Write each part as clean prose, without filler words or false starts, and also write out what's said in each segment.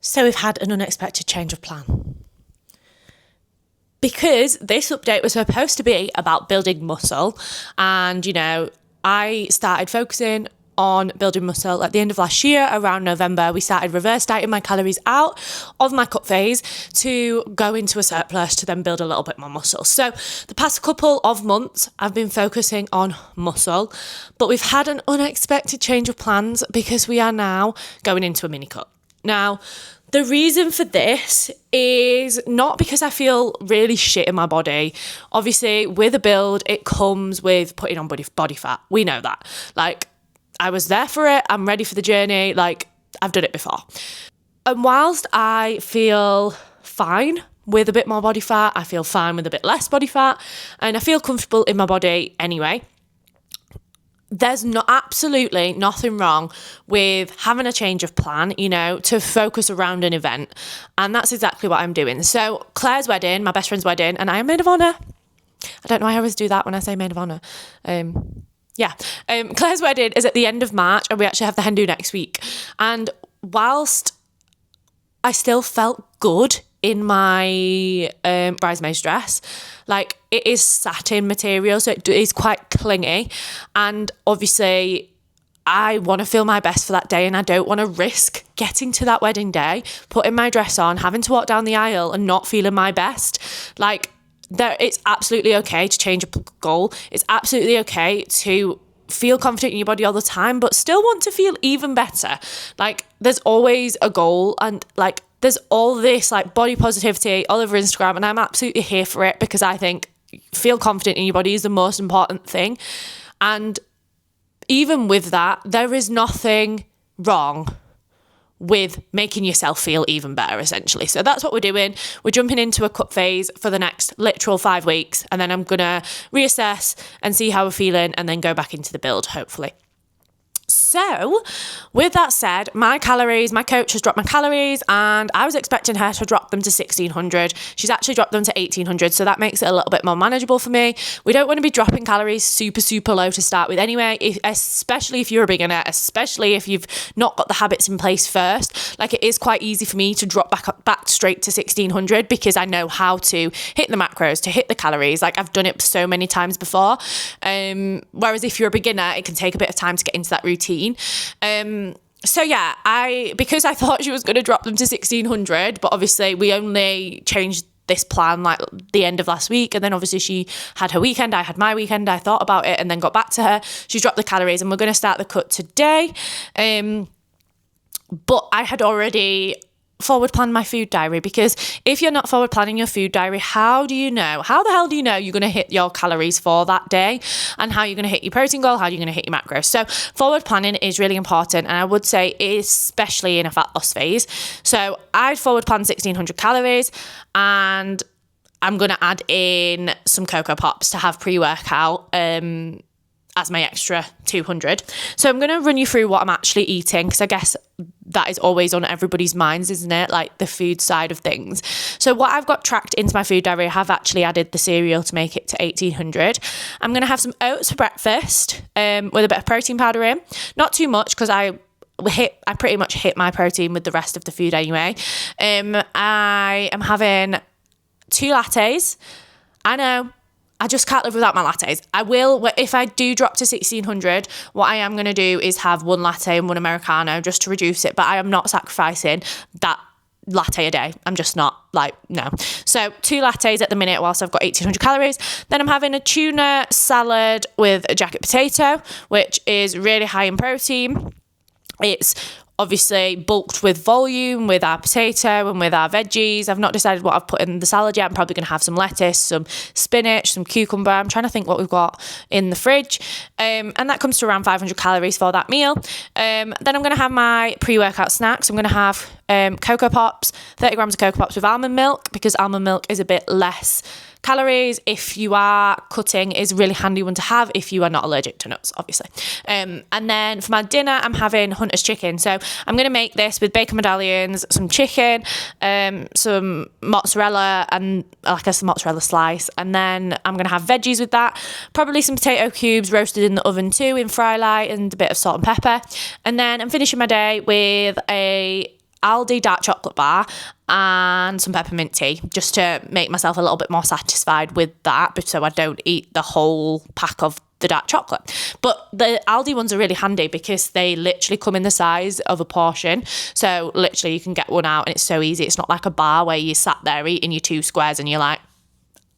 So we've had an unexpected change of plan. Because this update was supposed to be about building muscle, and, I started focusing on building muscle at the end of last year. Around November, we started reverse dieting my calories out of my cut phase to go into a surplus to then build a little bit more muscle. So the past couple of months, I've been focusing on muscle, but we've had an unexpected change of plans because we are now going into a mini cut. Now, the reason for this is not because I feel really shit in my body. Obviously, with a build, it comes with putting on body fat. We know that. I was there for it. I'm ready for the journey. I've done it before. And whilst I feel fine with a bit more body fat, I feel fine with a bit less body fat, and I feel comfortable in my body anyway, there's absolutely nothing wrong with having a change of plan, to focus around an event. And that's exactly what I'm doing. So Claire's wedding, my best friend's wedding, and I am maid of honour. I don't know why I always do that when I say maid of honour. Claire's wedding is at the end of March, and we actually have the hen do next week. And whilst I still felt good in my bridesmaid's dress, it is satin material, so it is quite clingy, and obviously I want to feel my best for that day, and I don't want to risk getting to that wedding day, putting my dress on, having to walk down the aisle and not feeling my best. It's absolutely okay to change a goal. It's absolutely okay to feel confident in your body all the time, but still want to feel even better. There's always a goal, and there's all this body positivity all over Instagram, and I'm absolutely here for it because I think feel confident in your body is the most important thing. And even with that, there is nothing wrong with making yourself feel even better, essentially. So that's what we're doing. We're jumping into a cut phase for the next literal 5 weeks, and then I'm going to reassess and see how we're feeling and then go back into the build, hopefully. So with that said, my coach has dropped my calories, and I was expecting her to drop them to 1,600. She's actually dropped them to 1,800, so that makes it a little bit more manageable for me. We don't want to be dropping calories super, super low to start with anyway, especially if you're a beginner, especially if you've not got the habits in place first. It is quite easy for me to drop back straight to 1,600 because I know how to hit the macros, to hit the calories. I've done it so many times before. Whereas if you're a beginner, it can take a bit of time to get into that routine. Because I thought she was going to drop them to 1,600, but obviously we only changed this plan the end of last week, and then obviously she had her weekend, I had my weekend, I thought about it and then got back to her. She's dropped the calories, and we're going to start the cut today. But I had already forward plan my food diary, because if you're not forward planning your food diary, how the hell do you know you're going to hit your calories for that day, and how you're going to hit your protein goal, how you're going to hit your macros? So forward planning is really important, and I would say especially in a fat loss phase. So I'd forward plan 1,600 calories, and I'm going to add in some Cocoa Pops to have pre-workout as my extra 200. So I'm going to run you through what I'm actually eating, because I guess that is always on everybody's minds, isn't it? The food side of things. So what I've got tracked into my food diary, I have actually added the cereal to make it to 1,800. I'm going to have some oats for breakfast with a bit of protein powder in. Not too much, because I pretty much hit my protein with the rest of the food anyway. I am having 2 lattes. I know, I just can't live without my lattes. I will, if I do drop to 1,600, what I am going to do is have 1 latte and 1 Americano just to reduce it, but I am not sacrificing that latte a day. I'm just not, no. So 2 lattes at the minute whilst I've got 1,800 calories. Then I'm having a tuna salad with a jacket potato, which is really high in protein. It's obviously bulked with volume with our potato and with our veggies. I've not decided what I've put in the salad yet. I'm probably going to have some lettuce, some spinach, some cucumber. I'm trying to think what we've got in the fridge. And that comes to around 500 calories for that meal. Then I'm going to have my pre-workout snacks. I'm going to have Cocoa Pops, 30 grams of Cocoa Pops with almond milk, because almond milk is a bit less calories. If you are cutting, is a really handy one to have if you are not allergic to nuts, obviously. And then for my dinner, I'm having Hunter's chicken. So I'm going to make this with bacon medallions, some chicken, some mozzarella, and some mozzarella slice. And then I'm going to have veggies with that. Probably some potato cubes roasted in the oven too in fry light, and a bit of salt and pepper. And then I'm finishing my day with a Aldi dark chocolate bar and some peppermint tea, just to make myself a little bit more satisfied with that, but so I don't eat the whole pack of the dark chocolate. But the Aldi ones are really handy because they literally come in the size of a portion. So literally you can get one out and it's so easy. It's not like a bar where you sat there eating your 2 squares and you're like,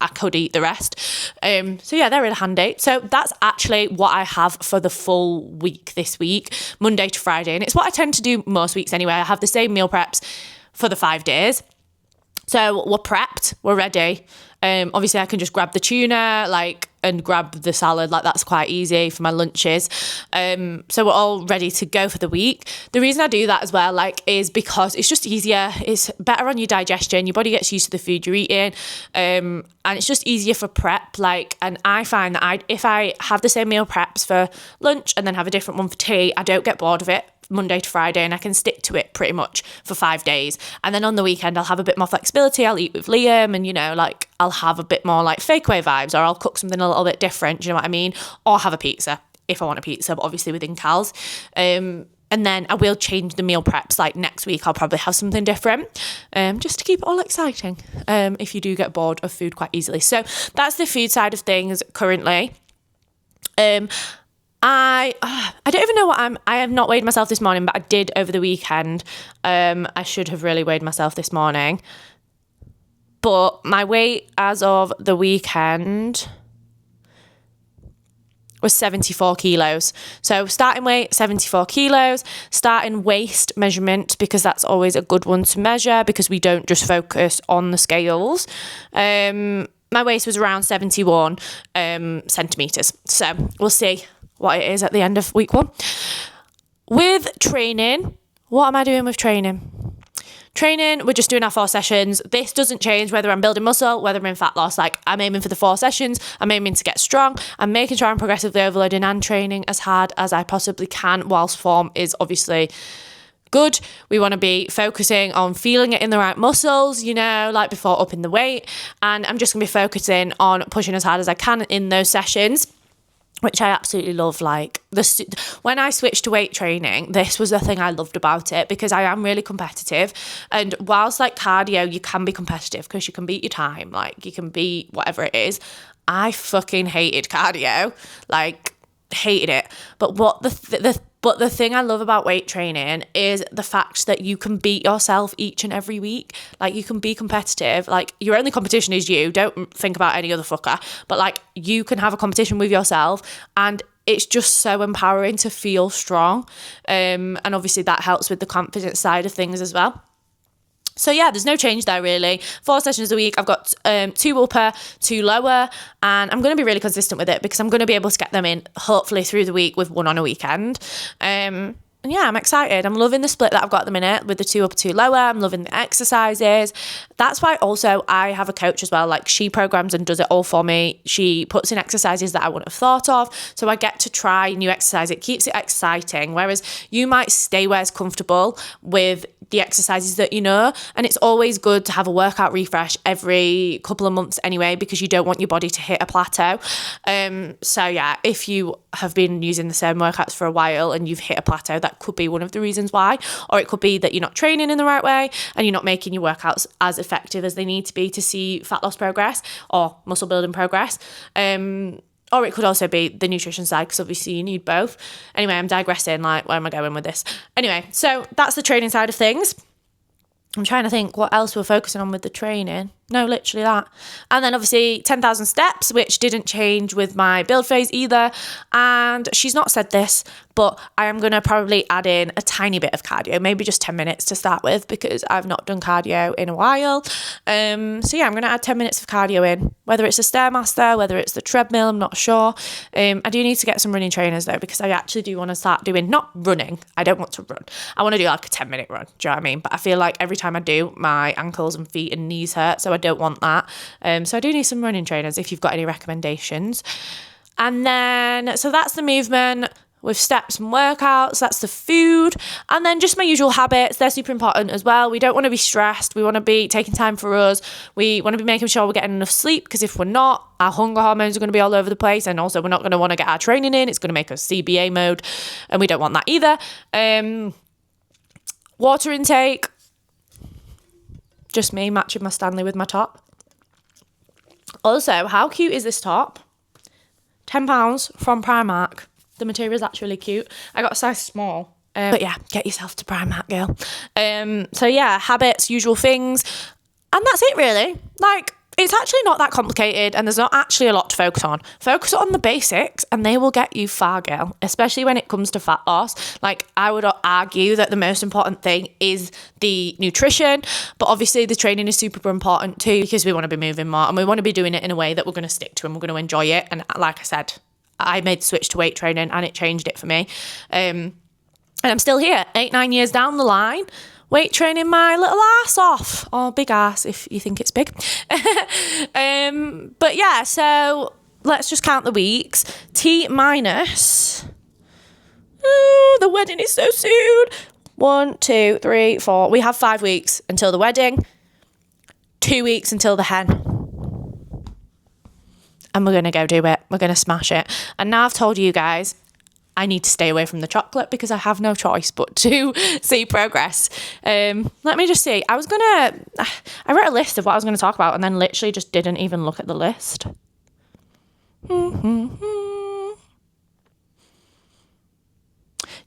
I could eat the rest. So yeah, they're really handy. So that's actually what I have for the full week this week, Monday to Friday. And it's what I tend to do most weeks anyway. I have the same meal preps for the 5 days. So we're prepped, we're ready. Obviously I can just grab the tuna, and grab the salad, that's quite easy for my lunches. So we're all ready to go for the week. The reason I do that as well, is because it's just easier. It's better on your digestion. Your body gets used to the food you're eating. And it's just easier for prep. And I find that if I have the same meal preps for lunch and then have a different one for tea, I don't get bored of it Monday to Friday, and I can stick to it pretty much for 5 days. And then on the weekend, I'll have a bit more flexibility. I'll eat with Liam and, I'll have a bit more fakeaway vibes, or I'll cook something a little bit different, do you know what I mean? Or have a pizza if I want a pizza, but obviously within calories. And then I will change the meal preps. Next week, I'll probably have something different, just to keep it all exciting, if you do get bored of food quite easily. So that's the food side of things currently. I don't even know I have not weighed myself this morning, but I did over the weekend. I should have really weighed myself this morning. But my weight as of the weekend was 74 kilos. So starting weight, 74 kilos. Starting waist measurement, because that's always a good one to measure, because we don't just focus on the scales. My waist was around 71 centimetres. So we'll see what it is at the end of week 1. With training, what am I doing with training? Training, we're just doing our 4 sessions. This doesn't change whether I'm building muscle, whether I'm in fat loss. I'm aiming for the 4 sessions. I'm aiming to get strong. I'm making sure I'm progressively overloading and training as hard as I possibly can, whilst form is obviously good. We want to be focusing on feeling it in the right muscles, before upping the weight. And I'm just going to be focusing on pushing as hard as I can in those sessions, which I absolutely love. When I switched to weight training, this was the thing I loved about it, because I am really competitive. And whilst cardio, you can be competitive because you can beat your time, you can beat whatever it is. I fucking hated cardio, hated it. But the thing I love about weight training is the fact that you can beat yourself each and every week. You can be competitive. Your only competition is you. Don't think about any other fucker. But you can have a competition with yourself, and it's just so empowering to feel strong. And obviously that helps with the confidence side of things as well. So yeah, there's no change there really. 4 sessions a week. I've got 2 upper, 2 lower, and I'm going to be really consistent with it, because I'm going to be able to get them in hopefully through the week with 1 on a weekend. And yeah, I'm excited. I'm loving the split that I've got at the minute with the 2 upper, 2 lower. I'm loving the exercises. That's why also I have a coach as well. She programs and does it all for me. She puts in exercises that I wouldn't have thought of. So I get to try new exercise. It keeps it exciting. Whereas you might stay where it's comfortable with the exercises that you know. And it's always good to have a workout refresh every couple of months anyway, because you don't want your body to hit a plateau. So yeah, if you have been using the same workouts for a while and you've hit a plateau, that could be one of the reasons why. Or it could be that you're not training in the right way and you're not making your workouts as effective as they need to be to see fat loss progress or muscle building progress. Or it could also be the nutrition side, because obviously you need both. Anyway, I'm digressing. Where am I going with this? Anyway, so that's the training side of things. I'm trying to think what else we're focusing on with the training. No, literally that. And then obviously 10,000 steps, which didn't change with my build phase either. And she's not said this, but I am going to probably add in a tiny bit of cardio, maybe just 10 minutes to start with, because I've not done cardio in a while. So yeah, I'm going to add 10 minutes of cardio in, whether it's a Stairmaster, whether it's the treadmill, I'm not sure. I do need to get some running trainers though, because I actually do want to start doing, not running, I don't want to run. I want to do a 10-minute run, do you know what I mean? But I feel like every time I do, my ankles and feet and knees hurt, so I don't want that. So I do need some running trainers if you've got any recommendations. And then, so that's the movement with steps and workouts. That's the food. And then just my usual habits. They're super important as well. We don't want to be stressed. We want to be taking time for us. We want to be making sure we're getting enough sleep, because if we're not, our hunger hormones are going to be all over the place. And also we're not going to want to get our training in. It's going to make us CBA mode, and we don't want that either. Water intake, just me matching my Stanley with my top. Also, how cute is this top? £10 from Primark. The material is actually cute. I got a size small. But yeah, get yourself to Primark, girl. So yeah, habits, usual things. And that's it really. Like, it's actually not that complicated and there's not actually a lot to focus on. Focus on the basics and they will get you far, girl. Especially when it comes to fat loss. Like, I would argue that the most important thing is the nutrition. But obviously the training is super important too, because we want to be moving more and we want to be doing it in a way that we're going to stick to and we're going to enjoy it. And like I said, I made the switch to weight training and it changed it for me. And I'm still here, 8-9 years down the line, weight training my little ass off, or big ass if you think it's big. But yeah, so let's just count the weeks. T minus, the wedding is so soon. 1, 2, 3, 4. We have 5 weeks until the wedding, 2 weeks until the hen. And we're going to go do it. We're going to smash it. And now I've told you guys, I need to stay away from the chocolate because I have no choice but to see progress. Let me just see. I wrote a list of what I was going to talk about and then literally just didn't even look at the list.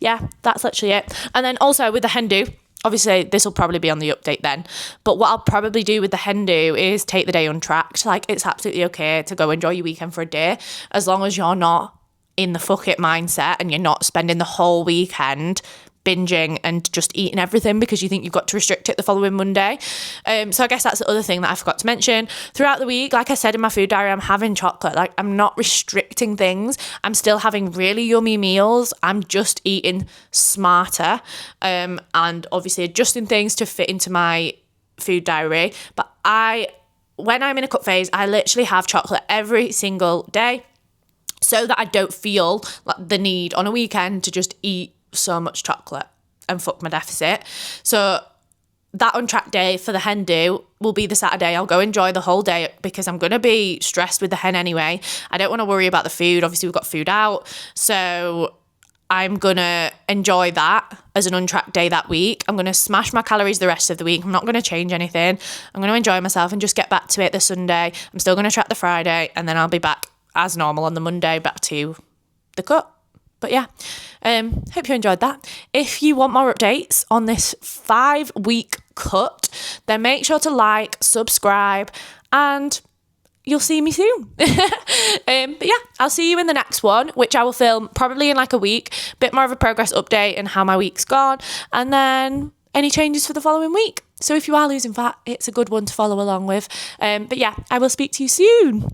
Yeah, that's literally it. And then also with the hen do, obviously this will probably be on the update then, but what I'll probably do with the hen do is take the day untracked. Like, it's absolutely okay to go enjoy your weekend for a day as long as you're not in the fuck it mindset and you're not spending the whole weekend binging and just eating everything because you think you've got to restrict it the following Monday. So I guess that's the other thing that I forgot to mention. Throughout the week, like I said in my food diary, I'm having chocolate. Like, I'm not restricting things. I'm still having really yummy meals. I'm just eating smarter, and obviously adjusting things to fit into my food diary. But when I'm in a cut phase, I literally have chocolate every single day, so that I don't feel like the need on a weekend to just eat so much chocolate and fuck my deficit. So that untracked day for the hen do will be the Saturday. I'll go enjoy the whole day because I'm going to be stressed with the hen anyway. I don't want to worry about the food. Obviously, we've got food out. So I'm going to enjoy that as an untracked day that week. I'm going to smash my calories the rest of the week. I'm not going to change anything. I'm going to enjoy myself and just get back to it this Sunday. I'm still going to track the Friday and then I'll be back as normal on the Monday, back to the cut. But yeah, hope you enjoyed that. If you want more updates on this 5-week cut, then make sure to like, subscribe, and you'll see me soon. But yeah, I'll see you in the next one, which I will film probably in like a week. Bit more of a progress update and how my week's gone, and then any changes for the following week. So if you are losing fat, it's a good one to follow along with. But yeah, I will speak to you soon.